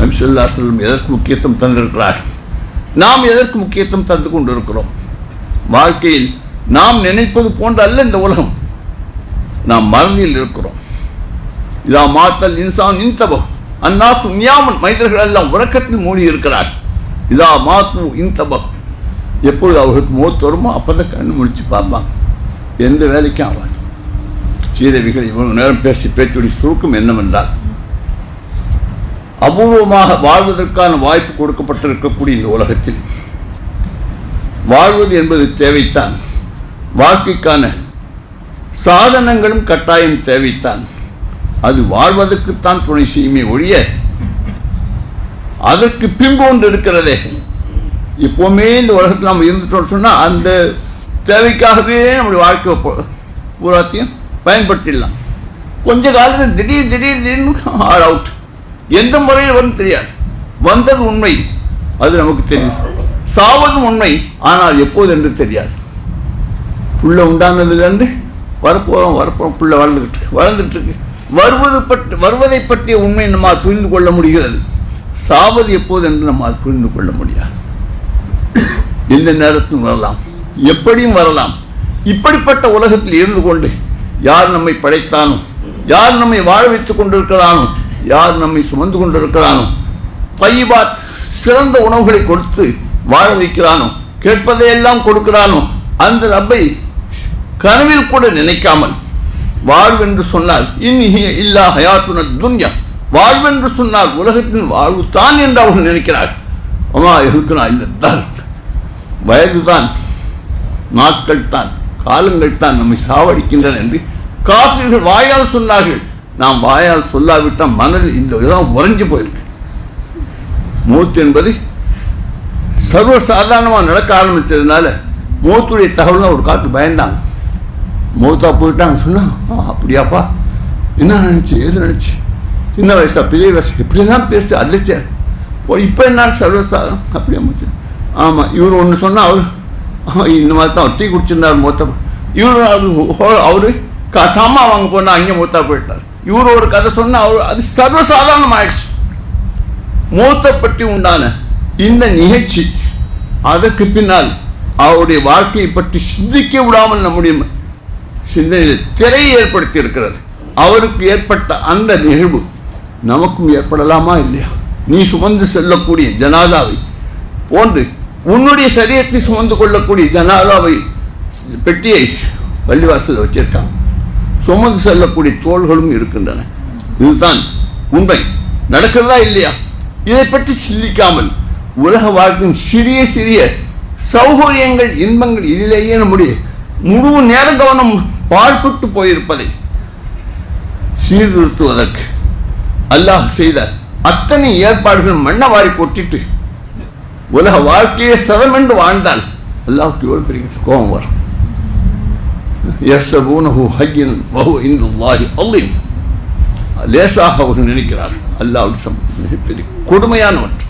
நபி ஸல்லல்லாஹு அலைஹி வஸல்லம் எதற்கு முக்கியத்துவம் தந்திருக்கிறார்? நாம் எதற்கு முக்கியத்துவம் தந்து கொண்டிருக்கிறோம்? வாழ்க்கையில் நாம் நினைப்பது போன்ற அல்ல இந்த உலகம். நாம் மறதியில் இருக்கிறோம். இதா மாத்தல் இன்சான் இன்தபஹ் அன்னாசு நியாமன், மனிதர்கள் எல்லாம் உறக்கத்தில் மூடி இருக்கிறார். இதா மாத்து இன்தபஹ், எப்பொழுது அவர்களுக்கு மூத்து வருமோ அப்போதான் கண்ணு முடிச்சு பார்ப்பாங்க. எந்த வேலைக்கும் ஆகாது. சீதவிகள் இவ்வளவு நேரம் பேச்சுடைய சுருக்கம் என்னவென்றால், அபூர்வமாக வாழ்வதற்கான வாய்ப்பு கொடுக்கப்பட்டிருக்கக்கூடிய இந்த உலகத்தில் வாழ்வது என்பது தேவைத்தான். வாழ்க்கைக்கான சாதனங்களும் கட்டாயம் தேவைத்தான். அது வாழ்வதற்குத்தான் துணை செய்யுமே ஒழிய அதற்கு பின்பு ஒன்று இருக்கிறதே. எப்போவுமே இந்த உலகத்தில் நம்ம இருந்துட்டோம்னு சொன்னால் அந்த தேவைக்காகவே நம்முடைய வாழ்க்கை பூராத்தையும் பயன்படுத்திடலாம். கொஞ்ச காலத்தில் திடீர்னு ஆல் அவுட். எந்த முறையில் வரும் தெரியாது. வந்தது உண்மை, அது நமக்கு தெரியும். சாவதும் உண்மை, ஆனால் எப்போது என்று தெரியாது. புள்ள உண்டானதுலேருந்து வரப்போகிறோம் புள்ள வளர்ந்துட்டு இருக்கு. வருவதை பற்றிய உண்மை நம்மால் புரிந்து கொள்ள முடிகிறது. சாவது எப்போது என்று நம்மால் புரிந்து கொள்ள முடியாது. எந்த நேரத்திலும் வரலாம், எப்படியும் வரலாம். இப்படிப்பட்ட உலகத்தில் இருந்து கொண்டு யார் நம்மை படைத்தானோ, யார் நம்மை வாழ வைத்துக் கொண்டிருக்கிறானோ, யார் நம்மை சுமந்து கொண்டிருக்கிறானோ, பைபாத் சிறந்த உணவுகளை கொடுத்து வாழ வைக்கிறானோ, கேட்பதையெல்லாம் கொடுக்கிறானோ, அந்த ரப்பை கனவில் கூட நினைக்காமல் வாழ்வென்று சொன்னால் இன்னிஹிய இல்லா ஹயாத்துன துன்யா, வாழ்வென்று சொன்னால் உலகத்தின் வாழ்வு தான் என்று அவர்கள் நினைக்கிறார். அம்மா இருக்குனா இல்லைத்தான், வயதுதான், நாட்கள் தான், காலங்கள் தான் நம்மை சாவடிக்கின்றன என்று காஃபிர்கள் வாயால் சொன்னார்கள். நாம் வாயால் சொல்லாவிட்டால் மனதில் இந்த இதெல்லாம் உறைஞ்சு போயிருக்கு. மூத்து என்பது சர்வசாதாரணமாக நடக்க ஆரம்பித்ததுனால மூத்துடைய தகவல்னா ஒரு காற்று பயந்தாங்க. மூத்தா போயிட்டாங்க சொன்னால் அப்படியாப்பா, என்ன நினச்சி எது நினச்சி, சின்ன வயசா பெரிய வயசு எப்படியெல்லாம் பேசு அதிர்ச்சியா. இப்போ என்ன சர்வசாதாரணம் அப்படியே மூச்சு. ஆமாம், இவர் ஒன்று சொன்னால் அவர் இந்த மாதிரி தான் டீ குடிச்சிருந்தார் மூத்த. அவரு சாமா வாங்க போனால் அங்கே மூத்தா போயிட்டார். இவர் ஒரு கதை சொன்னால் அவர் அது சர்வசாதாரணம் ஆயிடுச்சு. மூத்தை பற்றி உண்டான இந்த நிகழ்ச்சி அதற்கு பின்னால் அவருடைய வாழ்க்கையை பற்றி சிந்திக்க விடாமல் நம்முடைய சிந்தனையில் திரையை ஏற்படுத்தி இருக்கிறது. அவருக்கு ஏற்பட்ட அந்த நிகழ்வு நமக்கும் ஏற்படலாமா இல்லையா? நீ சுமந்து செல்லக்கூடிய ஜனாதாவை போன்று உன்னுடைய சரீரத்தை சுமந்து கொள்ளக்கூடிய ஜனாதாவை பெட்டியை பள்ளிவாசலில் வச்சிருக்காங்க. சுமந்து செல்லக்கூடிய தோள்களும் இருக்கின்றன. இதுதான் உண்மை. நடக்கிறதா இல்லையா? இதை பற்றி சிந்திக்காமல் உலக வாழ்க்கையின் சிறிய சிறிய சௌகரியங்கள், இன்பங்கள், இதிலேயே நம்முடைய முழு நேர கவனம் பாழ்பட்டு போயிருப்பதை சீர்திருத்துவதற்கு அல்லாஹ் செய்த அத்தனை ஏற்பாடுகள் மண்ணவாரி கொட்டிட்டு உலக வாழ்க்கையை சதமென்று வாழ்ந்தால் அல்லாஹ்வுக்கு எவ்வளவு பெரிய கோபம் வரும். லேசாக அவர்கள் நினைக்கிறார்கள். அல்லாஹ்வுடைய மிகப்பெரிய கொடுமையானவற்று.